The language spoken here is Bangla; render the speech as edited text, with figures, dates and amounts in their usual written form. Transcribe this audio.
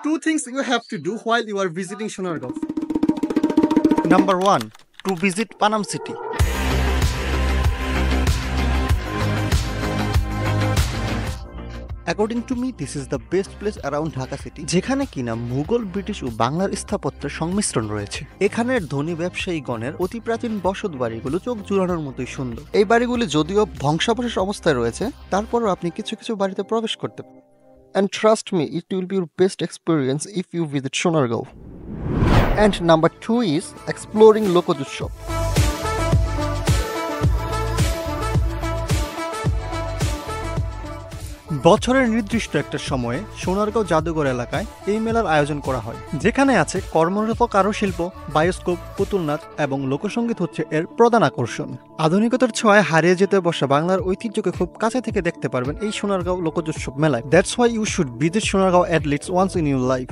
Two things you have to do while you are visiting Sonargaon. Number 1. To visit Panam City. According to me, this is the best place around Dhaka city, যেখানে কিনা মুঘল, ব্রিটিশ ও বাংলার স্থাপত্যের সংমিশ্রণ রয়েছে। এখানের ধনী ব্যবসায়ীগণের অতি প্রাচীন বসত বাড়িগুলো চোখ জুড়ানোর মতোই সুন্দর। এই বাড়িগুলি যদিও ধ্বংসাবশেষ অবস্থায় রয়েছে, তারপরও আপনি কিছু কিছু বাড়িতে প্রবেশ করতে পারেন। And trust me, it will be your best experience if you visit Sonargaon. And number 2 is exploring Lokojutsav. বছরের নির্দিষ্ট একটা সময়ে সোনারগাঁও জাদুঘর এলাকায় এই মেলার আয়োজন করা হয়, যেখানে আছে কর্মরত কারুশিল্প, বায়োস্কোপ, পুতুল নাচ এবং লোকসঙ্গীত হচ্ছে এর প্রধান আকর্ষণ। আধুনিকতার ছোঁয়ায় হারিয়ে যেতে বসা বাংলার ঐতিহ্যকে খুব কাছে থেকে দেখতে পারবেন এই সোনারগাঁও লোকোৎসব মেলায়। That's why you should visit Sonargaon at least once in your life.